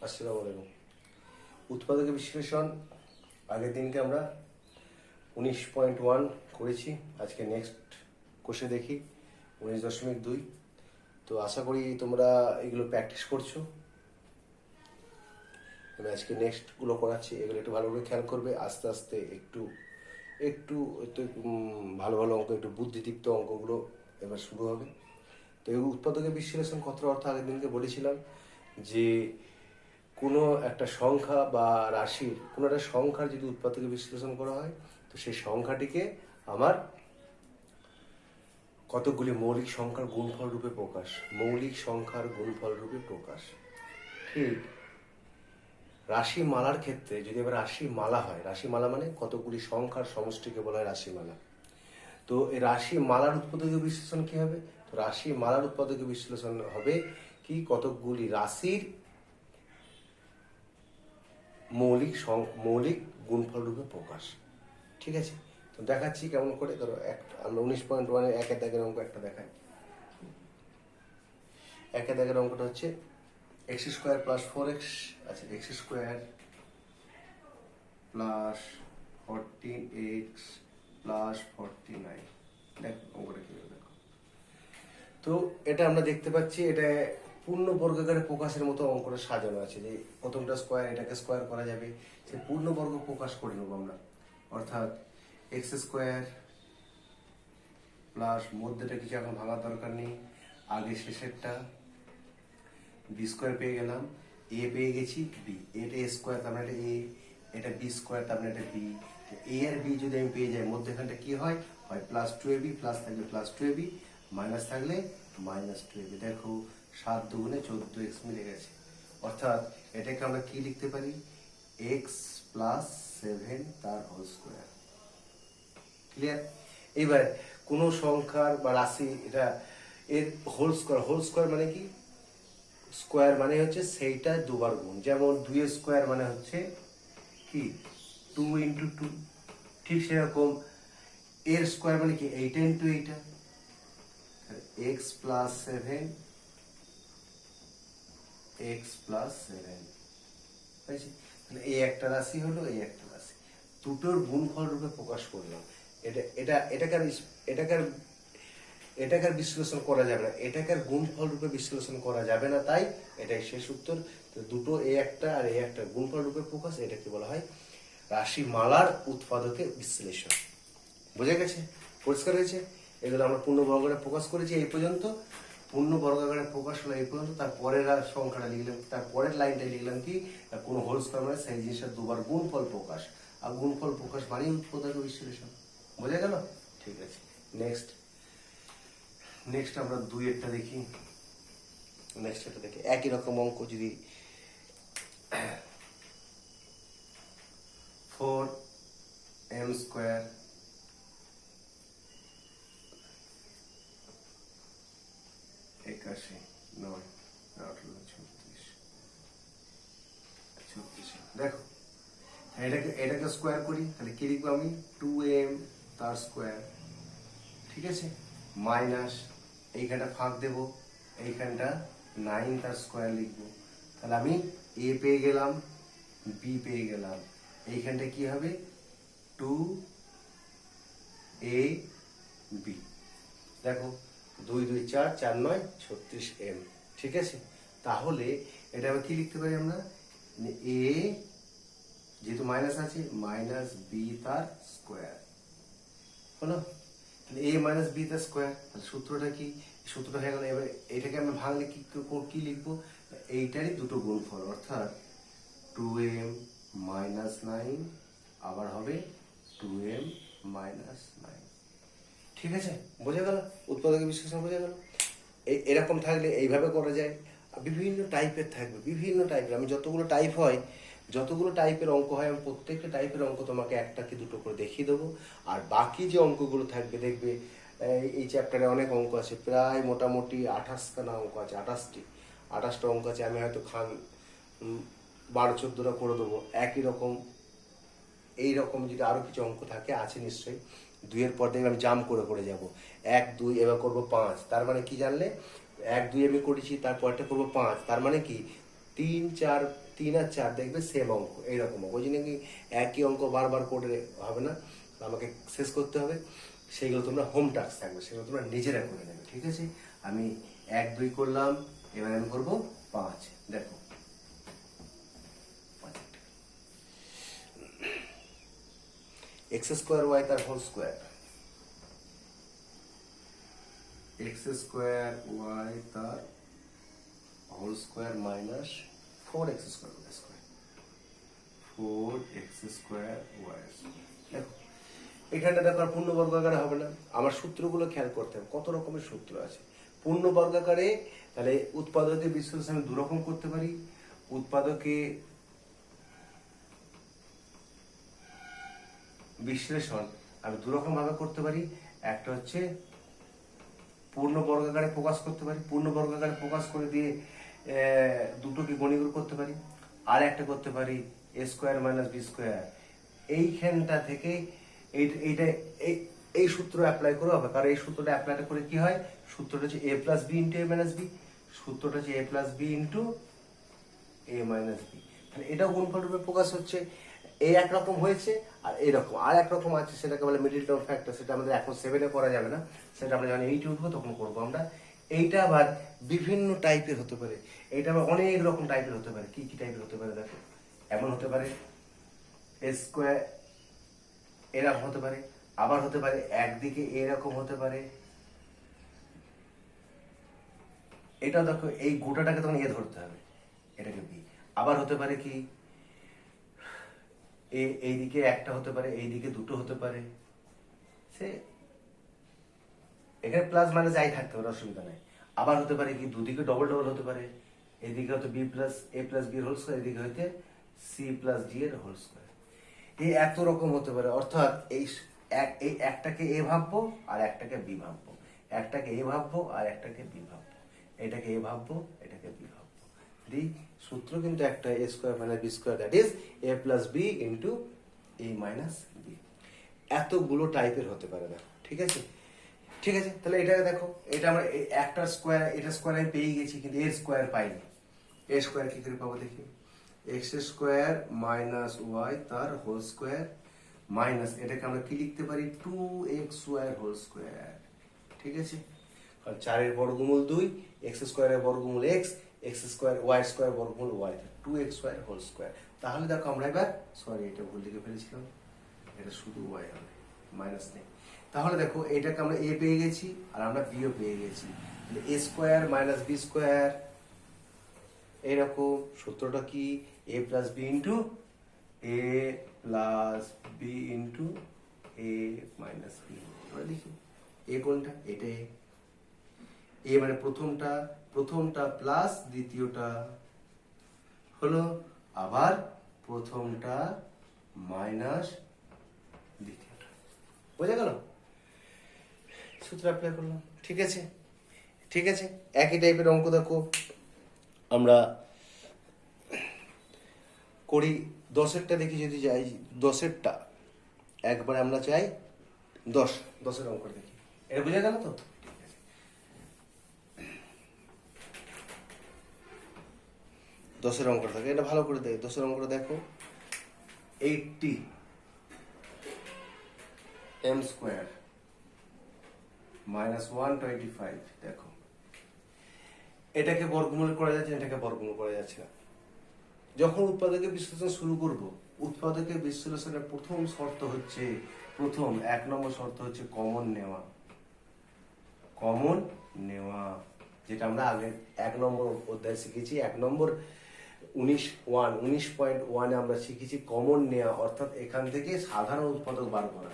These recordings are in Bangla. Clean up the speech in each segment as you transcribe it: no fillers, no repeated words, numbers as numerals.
আসসালামু আলাইকুম। উৎপাদক বিশ্লেষণ আগের দিনকে আমরা 19.1 করেছি। আজকে নেক্সট কোষে দেখি 19.2। তো আশা করি তোমরা এগুলো প্র্যাকটিস করছো। আমি আজকে নেক্সটগুলো করাচ্ছি, এগুলো একটু ভালো করে খেয়াল করবে। আস্তে আস্তে একটু একটু একটু ভালো ভালো অঙ্ক, একটু বুদ্ধিদীপ্ত অঙ্কগুলো এবার শুরু হবে। তো এই উৎপাদকের বিশ্লেষণ কতটা অর্থ আগের দিনকে বলেছিলাম যে কোনো একটা সংখ্যা বা রাশির কোনো একটা সংখ্যার যদি উৎপাদকে বিশ্লেষণ করা হয়, তো সেই সংখ্যাটিকে আমার কতগুলি মৌলিক সংখ্যার গুণফল রূপে প্রকাশ, মৌলিক সংখ্যার গুণফল রূপে প্রকাশ। ঠিক রাশি মালার ক্ষেত্রে যদি এবার রাশি মালা হয়, রাশি মালা মানে কতগুলি সংখ্যার সমষ্টিকে বলা হয় রাশিমালা। তো এই রাশি মালার উৎপাদকীয় বিশ্লেষণ কি হবে? তো রাশি মালার উৎপাদকীয় বিশ্লেষণ হবে কি কতকগুলি রাশির মৌলিক গুণফল রূপে প্রকাশ। ঠিক আছে, তো দেখাচ্ছি কেমন করে। ধরো আমরা 19.1 একের দাগের অঙ্ক একটা দেখাই। একের দাগের অঙ্কটা হচ্ছে এক্স স্কোয়ার প্লাস 4x। আচ্ছা, x square plus 14x plus 49। দেখো অঙ্কটা কি দেখো। তো এটা আমরা দেখতে পাচ্ছি, এটা পূর্ণ বর্গাকারে প্রকাশের মতো অঙ্কটা সাজানো আছে। যে প্রথমটা স্কোয়ার, এটাকে স্কোয়ার করা যাবে, সে পূর্ণ বর্গ প্রকাশ করে নেবো আমরা। অর্থাৎ এক্স স্কোয়ার প্লাস মধ্যেটা কিছু এখন ভাঙার দরকার নেই, আগে শেষেরটা বি স্কোয়ার পেয়ে গেলাম, এ পেয়ে গেছি বি, এটা এ স্কোয়ার তার মানে এটা এ, এটা বি স্কোয়ার তার মানে এটা বি। এ আর বি যদি আমি পেয়ে যাই, মধ্যেখানটা কি হয়, হয় প্লাস 2ab, প্লাস থাকলে প্লাস 2ab, মাইনাস থাকলে মাইনাস 2ab। দেখো 7 দুগুণে 14x মিলে গেছে। অর্থাৎ এটাকে আমরা কি লিখতে পারি, এক্স প্লাস 7 তার হোল স্কোয়ার। ক্লিয়ার? এবার কোনো সংখ্যার বা রাশি এটা এর হোল স্কোয়ার মানে কি, স্কোয়ার মানে হচ্ছে সেইটা দুবার গুণ। যেমন 2 স্কোয়ার মানে হচ্ছে কি 2 ইন্টু 2। ঠিক সেরকম এর স্কোয়ার মানে কি এইটা ইন্টু এইটা, এক্স প্লাস 7 এক্স প্লাস 7। তাহলে এই একটা রাশি হলো, এই একটা রাশি, দুটোর গুণফল রূপে প্রকাশ করলাম। এটা এটা এটাকার এটাকার বিশ্লেষণ করা যাবে না, এটাকার গুণফল রূপে বিশ্লেষণ করা যাবে না, তাই এটাই শেষ উত্তর। তো দুটো এ একটা আর এ একটা গুণফল রূপে প্রকাশ, এটাকে বলা হয় রাশিমালার উৎপাদকে বিশ্লেষণ। বোঝা গেছে? পরিষ্কার হয়েছে? এগুলো আমরা পূর্ণ বর্গাকারে প্রকাশ করেছি এই পর্যন্ত। পূর্ণ বর্গাকারে প্রকাশ হলো এই পর্যন্ত। তারপরের সংখ্যাটা লিখলাম, তারপরের লাইনটা লিখলাম কি, কোনো হোল স্কোয়ার মানে সেই জিনিসের দুবার গুণফল প্রকাশ, আর গুণফল প্রকাশ মানেই উৎপাদক বিশ্লেষণ। বোঝা গেল? ঠিক আছে, নেক্সট আমরা 2-এরটা দেখি। নেক্সট এটা দেখি একই রকম অঙ্ক। যদি 4m স্কোয়ার একাশি 9 18 36। দেখো এটাকে স্কোয়ার করি, তাহলে কি লিখবো আমি, 2m তার স্কোয়ার। ঠিক আছে, মাইনাস এইখানটা ফাঁক দেব, এইখানটা 9 তার স্কোয়ার লিখবো। তাহলে আমি এ পেয়ে গেলাম, বি পেয়ে গেলাম, এইখানটা কি হবে 2ab। দেখো 2 2 4 4 9 36m। ঠিক আছে, তাহলে এটা আবার কি লিখতে পারি আমরা, এ যেহেতু মাইনাস আছে, মাইনাস বি তার স্কোয়ার হলো। এ মাইনাস বি তার স্কোয়ার, তাহলে সূত্রটা কি, সূত্রটা হয়ে গেল। এবার এটাকে আমরা ভাঙলে কি লিখবো, এইটারই দুটো গুণফল, অর্থাৎ 2m মাইনাস 9 আবার হবে 2m মাইনাস 9। ঠিক আছে, বোঝা গেল? উৎপাদকের বিশ্লেষণ বোঝা গেল? এরকম থাকলে এইভাবে করা যায়। বিভিন্ন টাইপের থাকবে, বিভিন্ন টাইপের। আমি যতগুলো টাইপের অঙ্ক হয়, আমি প্রত্যেকটা টাইপের অঙ্ক তোমাকে একটা কি দুটো করে দেখিয়ে দেবো। আর বাকি যে অঙ্কগুলো থাকবে দেখবে, এই চ্যাপ্টারে অনেক অঙ্ক আছে, প্রায় মোটামুটি 28খানা অঙ্ক আছে, 28টা অঙ্ক আছে। আমি হয়তো 12-14টা করে দেবো একই রকম। এইরকম যদি আরও কিছু অঙ্ক থাকে, আছে নিশ্চয়ই। 2-এর পর দেখবে আমি জাম্প করে করে যাবো, 1 2 এবার করবো 5। তার মানে কি জানলে, 1 2 আমি করেছি, তারপরটা করবো 5, তার মানে কি 3 আর 4 দেখবে সেম অঙ্ক এইরকম, ওই জন্য কি একই অঙ্ক বারবার করে হবে না, আমাকে শেষ করতে হবে। সেইগুলো তোমরা হোম টাস্ক থাকবে, সেগুলো তোমরা নিজেরা করে নেবে, ঠিক আছে। আমি 1 2 করলাম, এবার আমি করবো 5। দেখো x স্কোয়ার ওয়াই তার whole square, x square y তার whole square minus 4x square y square, 4x square y square. দেখো এখানটা দেখো আর পূর্ণ বর্গাকারে হবে না, আমার সূত্রগুলো খেয়াল করতে হবে, কত রকমের সূত্র আছে। পূর্ণ বর্গাকারে তাহলে উৎপাদকে বিশ্লেষণ আমি দুরকম করতে পারি, উৎপাদকে বিশ্লেষণ আমি দুরকম ভাবে করতে পারি। একটা হচ্ছে পূর্ণ বর্গাকারে প্রকাশ করতে পারি, পূর্ণ বর্গাকারে প্রকাশ করে দিয়ে দুটোকে গণিগুণ করতে পারি, আর একটা করতে পারি এ স্কোয়ার মাইনাস বি স্কোয়ার। এইখানটা থেকে এইটা এই সূত্র অ্যাপ্লাই করে হবে, কারণ এই সূত্রটা অ্যাপ্লাইটা করে কি হয়, সূত্রটা হচ্ছে এ plus b into a minus B, সূত্রটা হচ্ছে এ plus b into a minus B. তাহলে এটাও গুণফল রূপে প্রকাশ হচ্ছে। এই একরকম হয়েছে, আর এইরকম আর একরকম আছে, সেটাকে বলে মিডল টার্ম ফ্যাক্টর। সেটা আমাদের এখন 7-এ করা যাবে না, সেটা আমরা যখন 8-এ উঠবো তখন করবো আমরা। এইটা আবার বিভিন্ন টাইপের হতে পারে, এইটা আবার অনেক রকম টাইপের হতে পারে। কি কি টাইপের হতে পারে দেখো, এমন হতে পারে এ স্কোয়ার এরকম হতে পারে, আবার হতে পারে একদিকে এরকম হতে পারে। এটা দেখো এই গোটাটাকে তখন এ ধরতে হবে, এটাকে বি। আবার হতে পারে কি এইদিকে একটা হতে পারে, এইদিকে দুটো হতে পারে, সে এখানে প্লাস মাইনাস যাই থাকতে পারে, অসুবিধা নাই। আবার হতে পারে কি দুদিকে ডবল ডবল হতে পারে, এদিকে হয়তো বি প্লাস এ প্লাস বি হোল স্কোয়ার, এদিকে হইতে সি প্লাস ডি এর হোল স্কোয়ার। এই এত রকম হতে পারে, অর্থাৎ এই একটাকে এ ভাববো আর একটাকে বি ভাববো, একটাকে এ ভাববো আর একটাকে বি ভাববো, এটাকে এ ভাববো এটাকে বি ভাববো। দি সূত্র কিন্তু একটা, a square minus b square that is a plus b into a minus b. এতগুলো টাইপের হতে পারে দেখো, ঠিক আছে। ঠিক আছে, তাহলে এটা দেখো, এটা আমরা একটা স্কোয়ার, এটা স্কোয়ার আমি পেয়ে গেছি, কিন্তু এর স্কোয়ার পাইনি। এর স্কোয়ার কি করে পাবো দেখি, এক্স স্কোয়ার মাইনাস ওয়াই তার হোল স্কোয়ার মাইনাস, এটাকে আমরা কি লিখতে পারি 2xy হোল স্কোয়ার, ঠিক আছে। কারণ 4-এর বর্গমূল 2, এক্স স্কোয়ারের বর্গমূল x, x square y square বর্গমূল ওয়াই, 2xy হোল স্কোয়ার। তাহলে দেখো আমরা এবার, সরি এটা ভুল লিখে ফেলেছিলাম, এটা শুধু ওয়াই হবে, মাইনাস নেই। তাহলে দেখো এটাকে আমরা এ পেয়ে গেছি আর আমরা বিও পেয়ে গেছি, এ স্কোয়ার মাইনাস বি স্কোয়ার। এইরকম সূত্রটা কি, এ plus b into A plus b into a minus B. আমরা লিখি এ কোনটা, এটা এ মানে প্রথমটা প্লাস দ্বিতীয়টা হলো, আবার প্রথমটা মাইনাস দ্বিতীয়টা। বোঝা গেল, সূত্র অ্যাপ্লাই করলাম, ঠিক আছে। ঠিক আছে, একই টাইপের অঙ্ক দেখো আমরা করি। 10-এরটা দেখি যদি যাই, 10-এরটা একবার আমরা চাই 10-এর অঙ্ক দেখি, এটা বোঝা গেল তো। 10-এর অঙ্ক থাকে, এটা ভালো করে দেখো। 10-এর অঙ্কটা দেখো, 80 m স্কোয়ার মাইনাস 125। দেখো এটাকে বর্গমূল করা যাচ্ছে, এটাকে বর্গমূল করা যাচ্ছে না। যখন উৎপাদকের বিশ্লেষণ শুরু করব, উৎপাদকের বিশ্লেষণের প্রথম শর্ত হচ্ছে, প্রথম 1 নম্বর শর্ত হচ্ছে কমন নেওয়া। কমন নেওয়া, যেটা আমরা আগে 1 নম্বর অধ্যায় শিখেছি, 1 নম্বর 19.1-এ আমরা শিখেছি কমন নেওয়া, অর্থাৎ এখান থেকে সাধারণ উৎপাদক বার করা,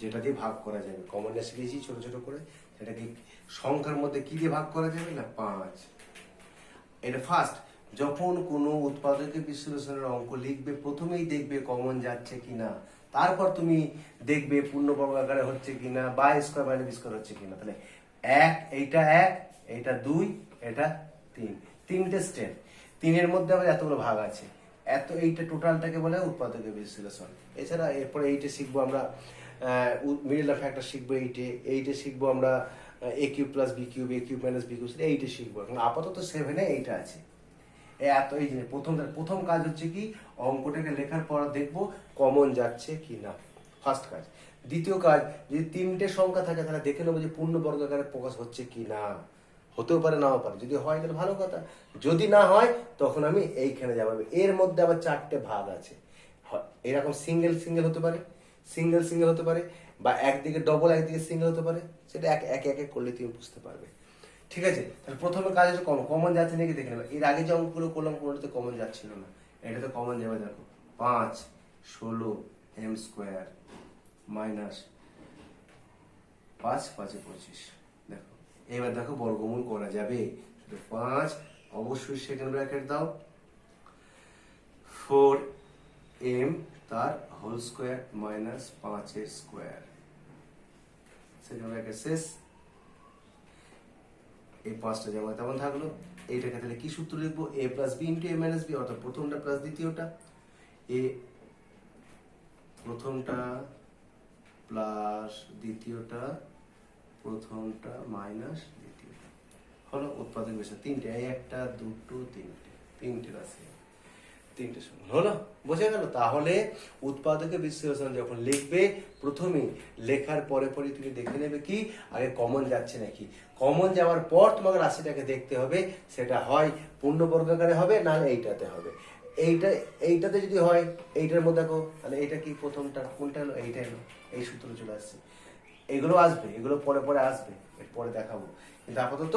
যেটা দিয়ে ভাগ করা যাবে। কমন নেওয়া শিখেছি ছোট ছোট করে, সেটাকে সংখ্যার মধ্যে কি দিয়ে ভাগ করা যাবে না, 5। এটা ফার্স্ট, যখন কোনো উৎপাদকের বিশ্লেষণের অঙ্ক লিখবে প্রথমেই দেখবে কমন যাচ্ছে কিনা, তারপর তুমি দেখবে পূর্ণবর্গ আকারে হচ্ছে কিনা, বা স্কোয়ার মাইনাস বি স্কোয়ার হচ্ছে কিনা। তাহলে 1, এইটা 1, এইটা 2, এটা 3, 3টে স্টেপ। 3-এর মধ্যে আবার এতগুলো ভাগ আছে, এইটা টোটালটাকে বলে উৎপাদকের বিশ্লেষণ। এছাড়া এরপরে এইটা শিখবো আমরা মিডল ফ্যাক্টর শিখবো, এইটে শিখবো আমরা এ কিউব প্লাস বি কিউব, এ কিউব মাইনাস বি কিউব, এইটা শিখবো। এখন আপাতত 7-এ এইটা আছে, এত এই যে প্রথম কাজ হচ্ছে কি অঙ্কটাকে লেখার পর দেখবো কমন যাচ্ছে কি না, ফার্স্ট কাজ। দ্বিতীয় কাজ, যদি তিনটে সংখ্যা থাকে তাহলে দেখে নেবো যে পূর্ণ বর্গাকারে প্রকাশ হচ্ছে কি না, হতেও পারে নাও পারে, যদি হয় তাহলে ভালো কথা, যদি না হয় তখন আমি এইখানে যাবো। এর মধ্যে আবার চারটে ভাগ আছে, এরকম সিঙ্গেল সিঙ্গেল হতে পারে, সিঙ্গেল সিঙ্গেল হতে পারে, বা একদিকে ডবল একদিকে সিঙ্গেল হতে পারে, সেটা এক এক করলে তুমি বুঝতে পারবে। ঠিক আছে, তাহলে প্রথমে কাজ হচ্ছে কমন যাচ্ছে নাকি দেখে নেবে। এর আগে যে অঙ্কগুলো করলাম কোনোটাতে কমন যাচ্ছিল না, এটাতে কমন যাবে। দেখো 5 16 m স্কোয়ার মাইনাস 5 5 25। দেখো এবার দেখো বর্গমূল করা যাবে। 5 অবশ্যই সেকেন্ড ব্র্যাকেট দাও, 4m তার হোল স্কোয়ার মাইনাস 5 এর স্কোয়ার, সেকেন্ড ব্র্যাকেট শেষ। এই 5টা যেমন তেমন থাকলো। এইটাকে তাহলে কি সূত্র লিখবো? a plus b into a minus b, অর্থাৎ প্রথমটা প্লাস দ্বিতীয়টা, এ প্রথমটা প্লাস দ্বিতীয়টা, প্রথমটা মাইনাস দ্বিতীয়টা, হলো উৎপাদক বিষয় তিনটে, একটা দুটো তিনটে রাশি, তিনটে সমান হলো, বোঝা গেল? তাহলে উৎপাদকের বিশ্লেষণ যখন লিখবে প্রথমে লেখার পরে পরে তুমি দেখে নেবে কি আগে কমন যাচ্ছে নাকি। কমন যাওয়ার পর তোমাকে রাশিটাকে দেখতে হবে, সেটা হয় পূর্ণ বর্গাকারে হবে নাহলে এইটাতে হবে। এইটাতে যদি হয়, এইটার মধ্যে দেখো তাহলে এইটা কি প্রথমটা কোনটা হলো, এইটা হলো, এই সূত্র চলে আসছে। এগুলো আসবে, এগুলো পরে পরে আসবে, এরপরে দেখাবো। কিন্তু আপাতত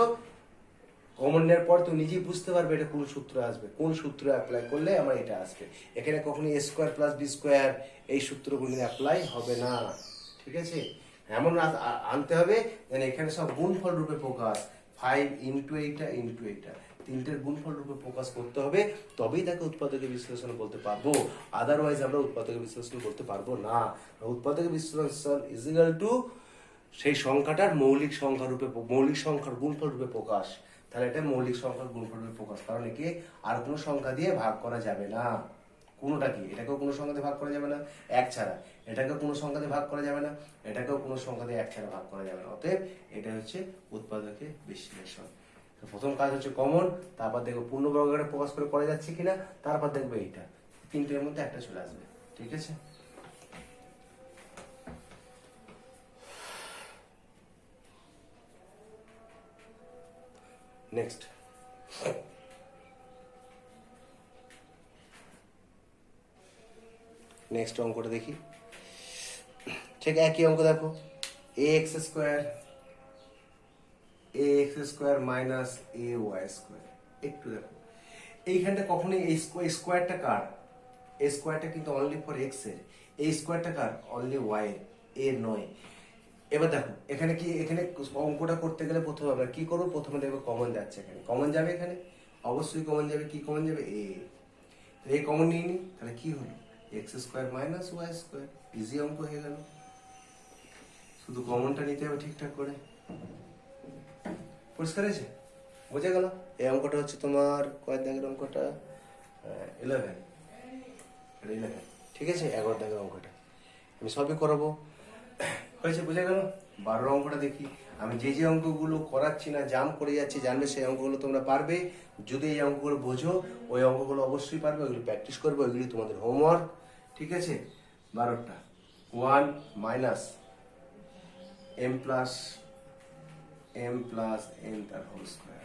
কমন নেওয়ার পর তুমি নিজেই বুঝতে পারবে এটা কোন সূত্র আসবে, কোন সূত্র অ্যাপ্লাই করলে আমার এটা আসবে। এখানে কখনো a square plus b square এই সূত্রগুলো অ্যাপ্লাই হবে না, ঠিক আছে? এমন আনতে হবে যেন এখানে সব গুণফল রূপে প্রকাশ, 5 ইন্টু এইটা তিনটের গুণফল রূপে প্রকাশ করতে হবে, তবেই তাকে উৎপাদকের বিশ্লেষণ বলতে পারবো। আদারওয়াইজ আমরা উৎপাদকের বিশ্লেষণ বলতে পারবো না। উৎপাদকের বিশ্লেষণ ইজ ইকুয়াল টু সেই সংখ্যাটার মৌলিক সংখ্যার গুণফল রূপে প্রকাশ। তাহলে এটা মৌলিক সংখ্যার গুণফল রূপে প্রকাশ, কারণ একে আর কোনো সংখ্যা দিয়ে ভাগ করা যাবে না। কোনোটা কি, এটাকেও কোনো সংখ্যা দিয়ে ভাগ করা যাবে না এক ছাড়া, এটাকেও কোনো সংখ্যা দিয়ে ভাগ করা যাবে না, এটাকেও কোনো সংখ্যা দিয়ে এক ছাড়া ভাগ করা যাবে না। অতএব এটা হচ্ছে উৎপাদকের বিশ্লেষণ। প্রথম কাজ হচ্ছে কমন, তারপর দেখবো পূর্ণ বর্গাকারে প্রকাশ করে করা যাচ্ছে কিনা, তারপর দেখবো এইটা, তিনটের মধ্যে একটা চলে আসবে। ঠিক আছে, নেক্সট অঙ্কটা দেখি। ঠিক একই অঙ্ক দেখো, ax square minus ay square. একটু দেখো এইখানটা কখনোই এই স্কোয়ারটা কার, এই স্কোয়ারটা কিন্তু অনলি ফর এক্স এর, এই স্কোয়ারটা কার, অনলি ওয়াই এর নয়। এবার দেখো এখানে কি, এখানে অঙ্কটা করতে গেলে প্রথমে আমরা কি করবো, প্রথমে দেখবো কমন যাচ্ছে, এখানে কমন যাবে, এখানে অবশ্যই কমন যাবে। কি কমন যাবে? এ কমন নিয়ে নি, তাহলে কি হলো, x square minus y square. Easy অঙ্ক হয়ে গেল, শুধু কমনটা নিতে হবে ঠিকঠাক করে। পরিষ্কার হয়েছে, বোঝা গেল? এই অঙ্কটা হচ্ছে তোমার কয় দাগের অঙ্কটা, 11, ঠিক আছে? 11 দাগের অঙ্কটা আমি সবই করাবো। হয়েছে, বুঝে গেল? 12 অঙ্কটা দেখি। আমি যে যে অঙ্কগুলো করাচ্ছি না, জাম করে যাচ্ছি, জানবে সেই অঙ্কগুলো তোমরা পারবে। যদি এই অঙ্কগুলো বোঝো, ওই অঙ্কগুলো অবশ্যই পারবে, ওইগুলো প্র্যাকটিস করবে, ওইগুলি তোমাদের হোমওয়ার্ক। ঠিক আছে, 12টা 1 মাইনাস m প্লাস n তার হোল স্কোয়ার।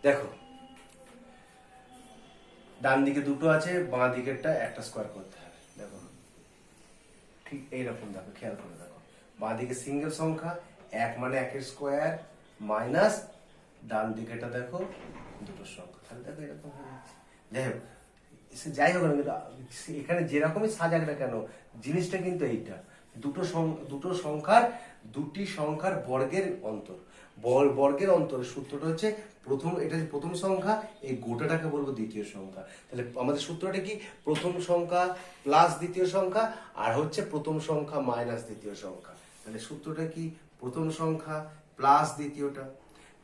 দেখো ডান দিকে দুটো আছে, বাঁ দিকেরটা একটা স্কোয়ার করতে হবে। দেখো ঠিক এইরকম, দেখো খেয়াল করে দেখো, বাঁ দিকে সিঙ্গেল সংখ্যা 1 মানে 1 স্কোয়ার মাইনাস ডান দিকেটা দেখো দুটো সংখ্যা, তাহলে দেখো এরকম হয়ে যাচ্ছে। যাই হোক এখানে যেরকমই সাজাক না কেন, জিনিসটা কিন্তু এইটা, দুটো সংখ্যার দুটি সংখ্যার বর্গের অন্তর, বর্গের অন্তরের সূত্রটা হচ্ছে এটা প্রথম সংখ্যা, এই গোটাটাকে বলবো দ্বিতীয় সংখ্যা। তাহলে আমাদের সূত্রটা কি, প্রথম সংখ্যা প্লাস দ্বিতীয় সংখ্যা, আর হচ্ছে প্রথম সংখ্যা মাইনাস দ্বিতীয় সংখ্যা। তাহলে সূত্রটা কি, প্রথম সংখ্যা প্লাস দ্বিতীয়টা,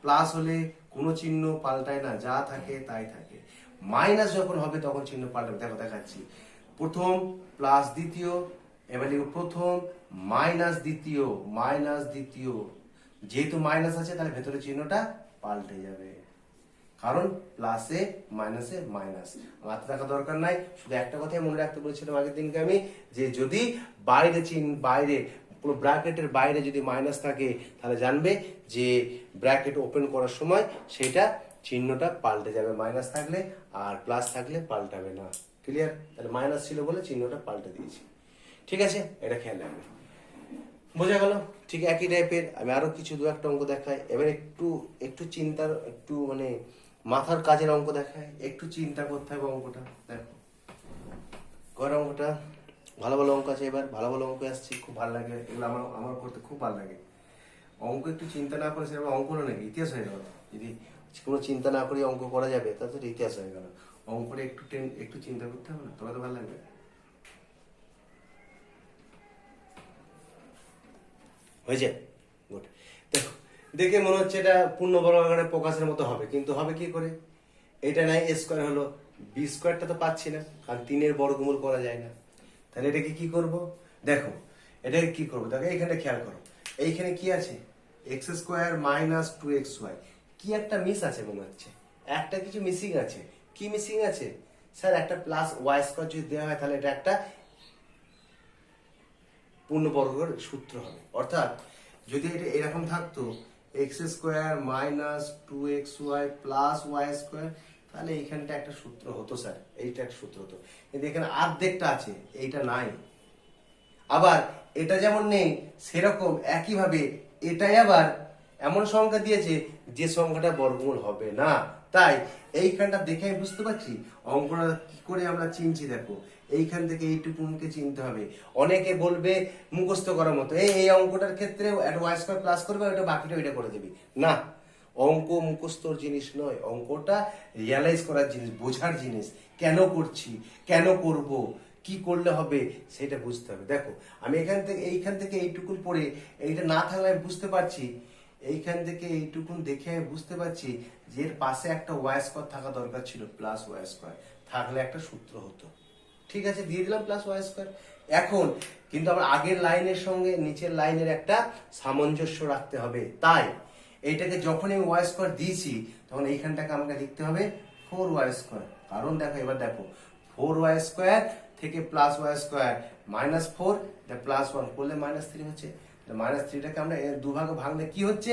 প্লাস হলে কোনো চিহ্ন পাল্টায় না, যা থাকে তাই থাকে। মাইনাস যখন হবে তখন চিহ্ন পাল্টাবে। দেখো দেখাচ্ছি, প্রথম প্লাস দ্বিতীয়, এবার লিখো প্রথম মাইনাস দ্বিতীয়, যেহেতু মাইনাস আছে তাহলে ভেতরে চিহ্নটা পাল্টে যাবে, কারণ প্লাসে মাইনাসে মাইনাস। মাথা থাকা দরকার নাই, শুধু একটা কথাই মনে রাখতে বলেছিলাম আগের দিনকে আমি, যে যদি বাইরে পুরো ব্র্যাকেটের বাইরে যদি মাইনাস থাকে তাহলে জানবে যে ব্র্যাকেট ওপেন করার সময় সেটা চিহ্নটা পাল্টে যাবে, মাইনাস থাকলে, আর প্লাস থাকলে পাল্টাবে না। ক্লিয়ার? তাহলে মাইনাস ছিল বলে চিহ্নটা পাল্টে দিয়েছি। ঠিক আছে, এটা খেয়াল রাখবে। বোঝা গেল? ঠিক একই টাইপের আমি আরো কিছু দু একটা অঙ্ক দেখাই। এবার একটু চিন্তার, একটু মানে মাথার কাজের অঙ্ক দেখায়, একটু চিন্তা করতে হবে অঙ্কটা। দেখো ঘরের অঙ্কটা ভালো ভালো অঙ্ক আছে, এবার ভালো ভালো অঙ্ক আসছে, খুব ভালো লাগে এগুলো, আমার করতে খুব ভালো লাগে। অঙ্ক একটু চিন্তা না করে সেরকম অঙ্ক নাকি ইতিহাস হয়ে গেল। যদি কোনো চিন্তা না করে অঙ্ক করা যাবে তাহলে ইতিহাস হয়ে গেল। অঙ্কটা একটু চিন্তা করতে হবে না, তবে তো ভালো লাগবে। হয়েছে? গুড। দেখো দেখে মনে হচ্ছে এটা পূর্ণবর্গ আকারে প্রকাশের মতো হবে, কিন্তু হবে কি করে? এটা নাই এ স্কোয়ার হলো, বি স্কোয়ারটা তো পাচ্ছি না, কারণ 3-এর বর্গমূল করা যায় না। তাহলে এটাকে কি করব? দেখো এটাকে কি করবো, দেখো এইখানে খেয়াল করো, এইখানে কি আছে? X square minus 2xy। কি একটা মিস আছে মনে হচ্ছে, একটা কিছু মিসিং আছে। কি মিসিং আছে? স্যার একটা প্লাস ওয়াই স্কোয়ার যদি দেওয়া হয় তাহলে এটা একটা পূর্ণবর্গের সূত্র হবে। অর্থাৎ যদি এটা এরকম থাকতো x square minus 2xy plus y square, তাহলে এইখানটা একটা সূত্র হতো স্যার, এইটা একটা সূত্র হতো। কিন্তু এখানে অর্ধেকটা আছে, এইটা নাই। আবার এটা যেমন নেই সেরকম একইভাবে এটাই আবার এমন সংখ্যা দিয়েছে যে সংখ্যাটা বর্গমূল হবে না। তাই এইখানটা দেখে আমি বুঝতে পারছি অঙ্কটা কি করে আমরা চিনছি। দেখো এইখান থেকে এইটুকুকে চিনতে হবে। অনেকে বলবে মুখস্থ করার মতো, এই অঙ্কটার ক্ষেত্রে ওয়াই স্কয়ার প্লাস করবে, ওটা বাকিটা ওইটা করে দিবি না। অঙ্ক মুখস্থর জিনিস নয়, অঙ্কটা রিয়ালাইজ করার জিনিস, বোঝার জিনিস। কেন করছি, কেন করব, কি করলে হবে সেটা বুঝতে হবে। দেখো আমি এইখান থেকে এইটুকুন পড়ে এইটা না থাকলে আমি বুঝতে পারছি, এইখান থেকে এইটুকুন দেখে আমি বুঝতে পারছি যে এর পাশে একটা ওয়াই স্কয়ার থাকা দরকার ছিল, প্লাস ওয়াই স্কয়ার থাকলে একটা সূত্র হতো। ঠিক আছে, দিয়ে দিলাম প্লাস ওয়াই স্কয়ার। এখন কিন্তু আমার আগের লাইনের সঙ্গে নিচের লাইনের একটা সামঞ্জস্য রাখতে হবে। তাই এইটাকে যখন আমি ওয়াই স্কয়ার দিয়েছি তখন এইখানটাকে আমাকে লিখতে হবে 4y স্কয়ার। কারণ দেখো এবার দেখো 4y স্কয়ার থেকে plus y square minus 4 plus 1 করলে মাইনাস 3 হচ্ছে। মাইনাস 3টাকে আমরা এর দুভাগে ভাঙলে কি হচ্ছে?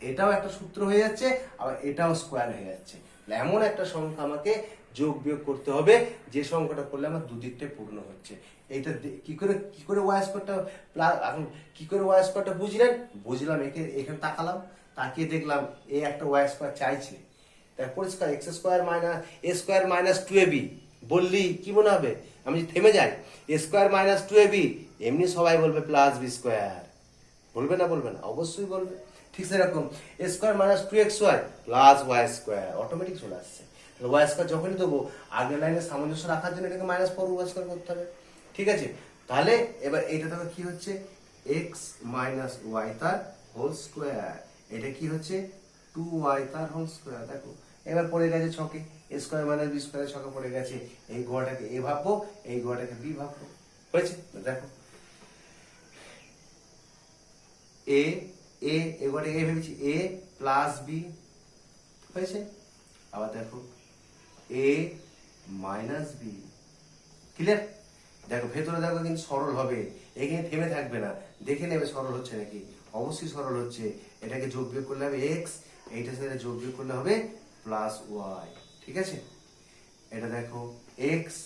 এটাও একটা সূত্র হয়ে যাচ্ছে, আবার এটাও স্কয়ার হয়ে যাচ্ছে। এমন একটা সংখ্যা আমাকে যোগ বিয়োগ করতে হবে যে সংখ্যাটা করলে আমার দুদিকটাই পূর্ণ হচ্ছে। এইটা কি করে ওয়াই স্কয়ারটা এখন কি করে ওয়াই স্কয়ারটা বুঝলাম এখানে তাকালাম, তাকিয়ে দেখলাম এই একটা ওয়াই স্কয়ার চাইছে। তাই পরিষ্কার এক্স স্কয়ার মাইনাস এ স্কয়ার মাইনাস 2ab বললি কি মনে হবে? আমি থেমে যাই, এ স্কয়ার মাইনাস 2ab, এমনি সবাই বলবে প্লাস বি স্কয়ার। বলবে না? অবশ্যই বলবে। ঠিক সেরকম a square minus 2xy plus y square automatic চলে আসছে। ওয়াই স্কয়ার যখনই দেবো আগের লাইনে সামঞ্জস্য রাখার জন্য এটাকে মাইনাস 4y স্কয়ার করতে হবে। ঠিক আছে, তাহলে এবার এইটা দেখো কি হচ্ছে, এক্স মাইনাস ওয়াই তার হোল স্কয়ার। এটা কি হচ্ছে 2y তার হোল স্কয়ার। দেখো এবার পড়ে গেছে ছকে, এ স্কয়ার মাইনাস বি স্কয়ার ছকে পড়ে গেছে। এই গোয়াটাকে এ ভাববো, এই গোয়াটাকে বি ভাববো। হয়েছে? দেখো এবারে এ ভেবেছি এ প্লাস বি হয়েছে। আবার দেখো এ মাইনাস বি। ক্লিয়ার? দেখো ভেতরে দেখো কিন্তু সরল হবে, এখানে থেমে থাকবে না, দেখে নেবে সরল হচ্ছে নাকি। অবশ্যই সরল হচ্ছে। এটাকে যোগ বিয়োগ করলে হবে এক্স, এইটার সাথে যোগ বিয়োগ করলে হবে প্লাস ওয়াই। ঠিক আছে, এটা দেখো এক্স,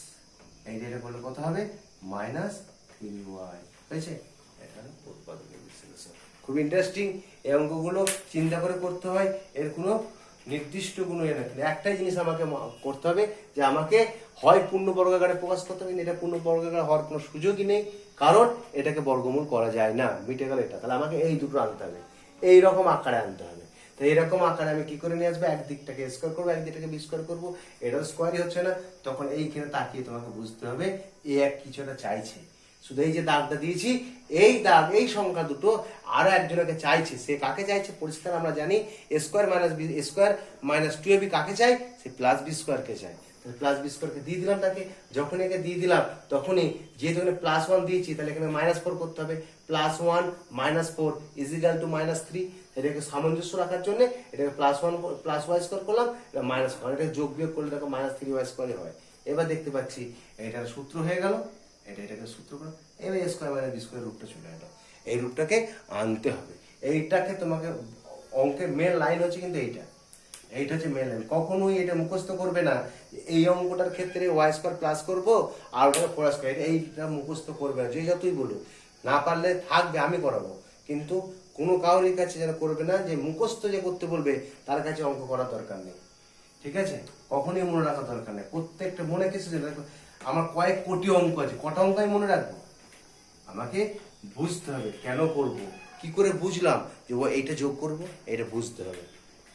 এইটা করলে কত হবে? Minus 3y। হয়েছে? এটা উৎপাদকের বিশ্লেষণ। খুব ইন্টারেস্টিং এই অঙ্কগুলো, চিন্তা করে করতে হয়। এর কোনো নির্দিষ্ট কোনো একটাই জিনিস আমাকে করতে হবে যে আমাকে হয় পূর্ণ বর্গাকারে প্রকাশ করতে হবে, এটা পূর্ণ বর্গাকার হওয়ার কোনো সুযোগই নেই, কারণ এটাকে বর্গমূল করা যায় না, মিটে গেল এটা। তাহলে আমাকে এই দুটো আনতে হবে, এইরকম আকারে আনতে হবে। তো এইরকম আকারে আমি কি করে নিয়ে আসবো? একদিকটাকে স্কোয়ার করবো, একদিকটাকে বি স্কোয়ার করবো, এটাও স্কোয়ারই হচ্ছে না। তখন এইখানে তাকিয়ে তোমাকে বুঝতে হবে এ এক কিছু একটা চাইছে। শুধু এই যে দাগটা দিয়েছি, এই দাগ, এই সংখ্যা দুটো আরো একজনকে চাইছে। সে কাকে চাইছে? পরিষ্কার আমরা জানি এ স্কোয়ার মাইনাস বি, এ স্কোয়ার মাইনাস 2ab কাকে চাই? সে প্লাস বি স্কোয়ারকে চাই। প্লাস বি স্কোয়ারকে দিয়ে দিলাম তাকে, যখন একে দিয়ে দিলাম তখনই যেহেতু এখানে +1 দিয়েছি তাহলে এখানে -4 করতে হবে, +1 -4 ইজিক্যাল টু -3। এটাকে সামঞ্জস্য রাখার জন্য এটাকে +1 +y স্কোয়ার করলাম, এটা -1, এটাকে যোগ বিয়োগ করলে দেখো -3y স্কোয়ারই হয়। এবার দেখতে পাচ্ছি এটার সূত্র হয়ে গেল, এটাকে সূত্র করো, এবার a square minus b square রূপটা চলে এলো। এই রূপটাকে আনতে হবে, এইটাকে তোমাকে অঙ্কের মেন লাইন হচ্ছে কিন্তু এইটা হচ্ছে মেন লাইন। কখনোই এটা মুখস্থ করবে না এই অঙ্কটার ক্ষেত্রে ওয়াই স্কোয়ার প্লাস করবো আর ওটাকে ফোর স্কোয়ার, এইটা মুখস্থ করবে না, যে যতই বলুক। না পারলে থাকবে, আমি করাবো, কিন্তু কোনো কাউরির কাছে যেন করবে না যে মুখস্থ যে করতে বলবে তার কাছে অঙ্ক করার দরকার নেই, ঠিক আছে? কখনোই মনে রাখার দরকার নেই, প্রত্যেকটা মনে কিছু আমার কয়েক কোটি অঙ্ক আছে, কটা অঙ্ক আমি মনে রাখবো? আমাকে বুঝতে হবে কেন করব, কি করে বুঝলাম যে ও এইটা যোগ করব, এটা বুঝতে হবে,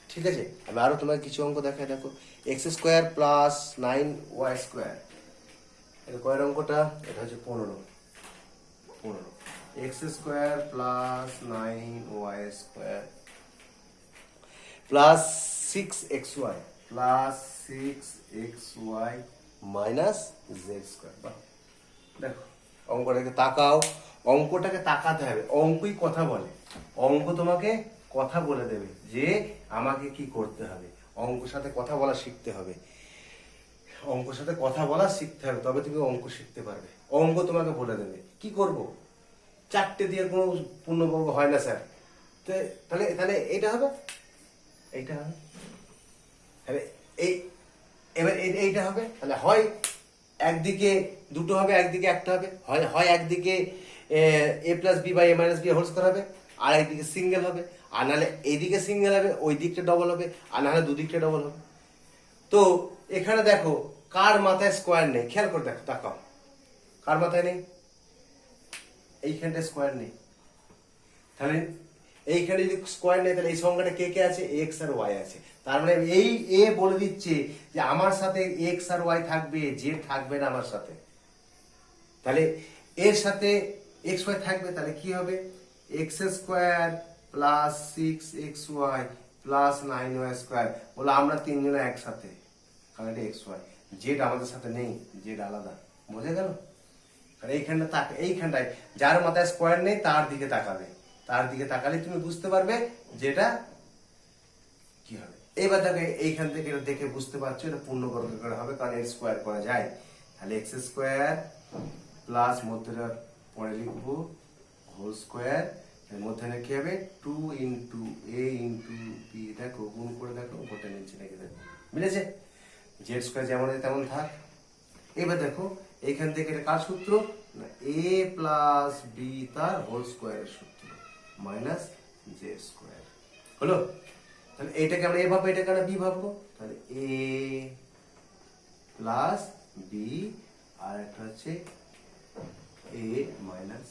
ঠিক আছে? আমি আরো তোমাকে কিছু অঙ্ক দেখাই, দেখো x² + 9y², এটা কয়ের অঙ্কটা? এটা হচ্ছে 15 x² + 9y² + 6xy - z²। দেখো অঙ্কটাকে তাকাও, অঙ্কটাকে তাকাতে হবে, অঙ্কই কথা বলে, অঙ্ক তোমাকে কথা বলে দেবে যে আমাকে কি করতে হবে। অঙ্কের সাথে কথা বলা শিখতে হবে, অঙ্কের সাথে কথা বলা শিখতে হবে, তবে তুমি অঙ্ক শিখতে পারবে। অঙ্ক তোমাকে বলে দেবে কি করব, 4টে দিয়ে কোনো পূর্ণবর্গ হয় না স্যার, তাহলে তাহলে এইটা হবে, এইটা হবে, তাহলে এবার এইটা হবে, তাহলে হয় একদিকে দুটো হবে, একদিকে একটা হবে, হয় একদিকে a + b / a - b whole square হবে, আর একদিকে সিঙ্গেল হবে, আর নাহলে এইদিকে সিঙ্গেল হবে, ওই দিকটা ডবল হবে, আর নাহলে দুদিকটা ডবল হবে। তো এখানে দেখো কার মাথায় স্কোয়ার নেই, খেয়াল করে দেখো, তাকাও, কার মাথায় নেই? এইখানটা স্কোয়ার নেই, তাহলে এইখানে যদি স্কোয়ার নেই তাহলে এই সংখ্যাটা কে কে আছে? x আর y আছে। তার মানে এই এ বলে দিচ্ছে যে আমার সাথে x আর y থাকবে, z থাকবে না আমার সাথে। তাহলে এর সাথে x y থাকবে, তাহলে কি হবে? x² + 6xy + 9y², বলে আমরা তিনজনে একসাথে, কারণ এটা x y, z আমাদের সাথে নেই, z আলাদা, বোঝা গেল? আর এইখানটায় যার মাথায় স্কোয়ার নেই তার দিকে তাকাবে, তার দিকে তাকালে তুমি বুঝতে পারবে যেটা কি হবে। এবার দেখো এইখান থেকে এটা দেখে বুঝতে পারছো এটা পূর্ণবর্গাকার হবে, কারণ এর স্কোয়ার করা যায়। তাহলে x² প্লাস মধ্যটা পরে লিখবো হোল স্কোয়ার, এর মধ্যে কি হবে? 2 × a × b, দেখো গুণ করে দেখো ওটা নিচে নাকি, দেখো মিলেছে? z² যেমন আছে তেমন থাক। এবার দেখো এইখান থেকে এটা কার সূত্র? না a + b তার হোল স্কোয়ারের সূত্র -z², হলো? তাহলে এইটাকে আমরা a ভাববো, এটাকে আমরা b ভাববো, তাহলে a + b আর একটা হচ্ছে a -